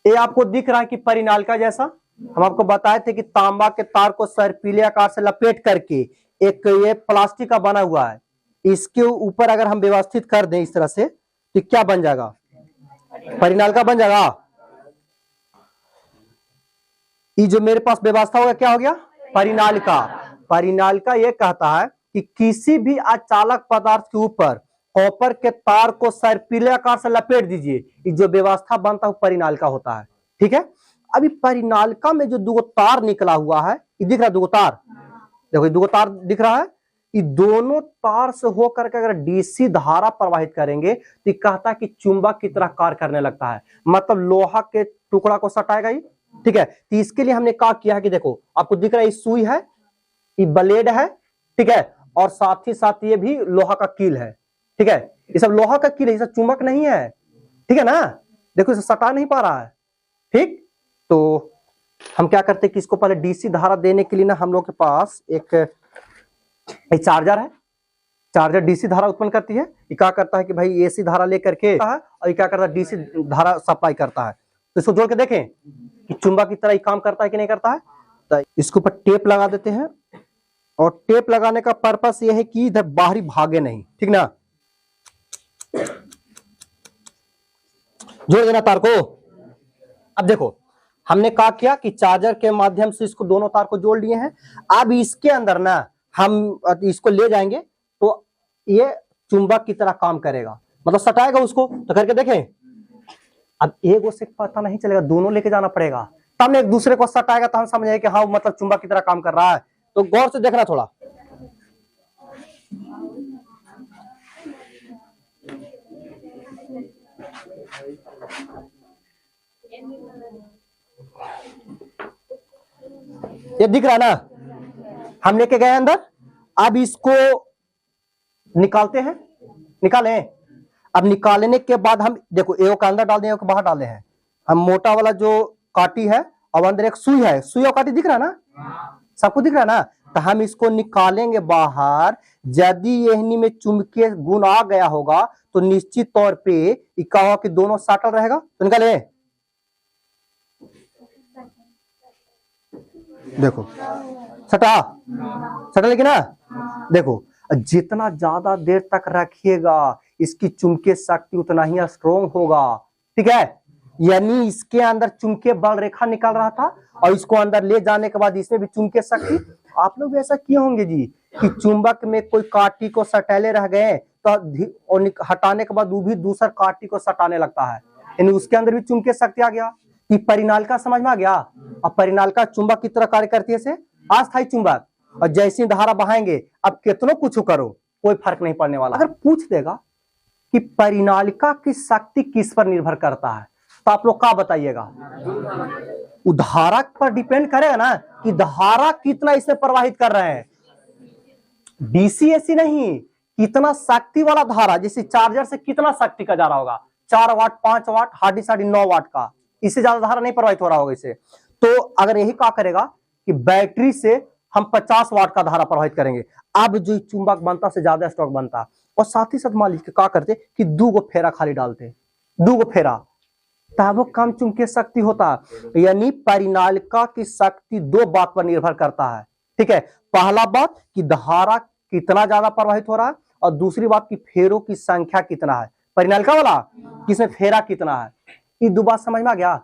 ये आपको दिख रहा है कि परिनालिका जैसा, हम आपको बताए थे कि तांबा के तार को सर्पिले आकार से लपेट करके एक ये प्लास्टिक का बना हुआ है, इसके ऊपर अगर हम व्यवस्थित कर दें इस तरह से तो क्या बन जाएगा, परिनालिका बन जाएगा। ये जो मेरे पास व्यवस्था होगा क्या हो गया, परिनालिका। परिनालिका ये कहता है कि किसी भी अचालक पदार्थ के ऊपर कॉपर के तार को सर्पिले आकार से लपेट दीजिए, ये जो व्यवस्था बनता है परिनालिका होता है। ठीक है, अभी परिनालिका में जो दो तार निकला हुआ है, ये दिख रहा है, दो तार, देखो ये दो तार दिख रहा है, ये दोनों तार से होकर के अगर डीसी धारा प्रवाहित करेंगे तो कहता है कि चुंबक की तरह कार्य करने लगता है, मतलब लोहा के टुकड़ा को सटाएगा ये। ठीक है, तो इसके लिए हमने क्या किया है कि देखो आपको दिख रहा है, ये सुई है, ये ब्लेड है, ठीक है, और साथ ही साथ ये भी लोहा का कील है। ठीक है, ये सब लोहा का कील है, ये सब चुंबक नहीं है। ठीक है ना, देखो इसे सटा नहीं पा रहा है। ठीक, तो हम क्या करते हैं कि इसको पहले डीसी धारा देने के लिए ना हम लोग के पास एक चार्जर है, चार्जर डीसी धारा उत्पन्न करती है। ये क्या करता है कि भाई एसी धारा लेकर के और ये क्या करता है, डीसी धारा सप्लाई करता है। तो इसको जोड़ के देखें कि चुंबक की तरह काम करता है कि नहीं करता है। तो इसके ऊपर टेप लगा देते हैं, और टेप लगाने का पर्पस यह है कि इधर बाहरी भागे नहीं। ठीक ना, जोड़ देना तार को। अब देखो हमने क्या किया कि चार्जर के माध्यम से इसको दोनों तार को जोड़ लिए हैं। अब इसके अंदर ना हम इसको ले जाएंगे तो ये चुंबक की तरह काम करेगा, मतलब सटाएगा उसको। तो करके देखें, अब एक से पता नहीं चलेगा, दोनों लेके जाना पड़ेगा, तब एक दूसरे को सटाएगा तो हम समझेंगे कि हाँ मतलब चुंबक की तरह काम कर रहा है। तो गौर से देखना थोड़ा, ये दिख रहा है ना, हम लेके गए अंदर। अब इसको निकालते हैं, निकालें। अब निकालने के बाद हम देखो एक को अंदर डाल दें, एक बाहर डाले हैं। हम मोटा वाला जो काटी है और अंदर एक सुई है, सुई और काटी दिख रहा है ना, सबको दिख रहा है ना। तो हम इसको निकालेंगे बाहर। यदि यहनी में चुंबकीय गुण आ गया होगा तो निश्चित तौर पे क्या होगा कि दोनों साटल रहेगा। तो निकाले, देखो सटा, सटा लेकिन ना, देखो जितना ज्यादा देर तक रखिएगा इसकी चुंबकीय शक्ति उतना ही स्ट्रोंग होगा। ठीक है, यानी इसके अंदर चुंबकीय बल रेखा निकल रहा था और इसको अंदर ले जाने के बाद इसमें भी चुंबकीय शक्ति। आप लोग ऐसा किए होंगे जी कि चुंबक में कोई काटी को सटेले रह गए तो हटाने के बाद वो भी दूसरा काटी को सटाने लगता है, यानी उसके अंदर भी चुंबकीय शक्ति आ गया। कि परिनालिका समझ में आ गया। अब परिनालिका चुंबक की तरह कार्य करती है से अस्थायी चुंबक, और जैसी धारा बहाएंगे अब कितनों कुछ करो कोई फर्क नहीं पड़ने वाला। अगर पूछ देगा कि परिनालिका की शक्ति किस पर निर्भर करता है तो आप लोग क्या बताइएगा, धारा पर डिपेंड करेगा ना कि धारा कितना इसमें प्रवाहित कर रहे हैं। डीसी एसी नहीं, कितना शक्ति वाला धारा, जैसे चार्जर से कितना शक्ति का जा रहा होगा, 4 वाट 5 वाट हार्डी 9.5 वाट का, इससे ज्यादा धारा नहीं प्रवाहित हो रहा होगा इसे। तो अगर यही क्या करेगा कि बैटरी से हम 50 वाट का धारा प्रवाहित करेंगे, अब जो चुंबक बनता से ज्यादा स्ट्रोक बनता। और साथ ही साथ मान लीजिए क्या करते कि 2 गो फेरा खाली डालते, 2 गो फेरा, तब वो कम चुंबकीय शक्ति होता। यानी परिनालिका की शक्ति 2 बात पर निर्भर करता है। ठीक है, पहला बात कि धारा कितना ज्यादा प्रवाहित हो रहा है, और दूसरी बात कि फेरों की संख्या कितना है, परिनालिका वाला किसमें फेरा कितना है। ये 2 बात समझ में आ गया।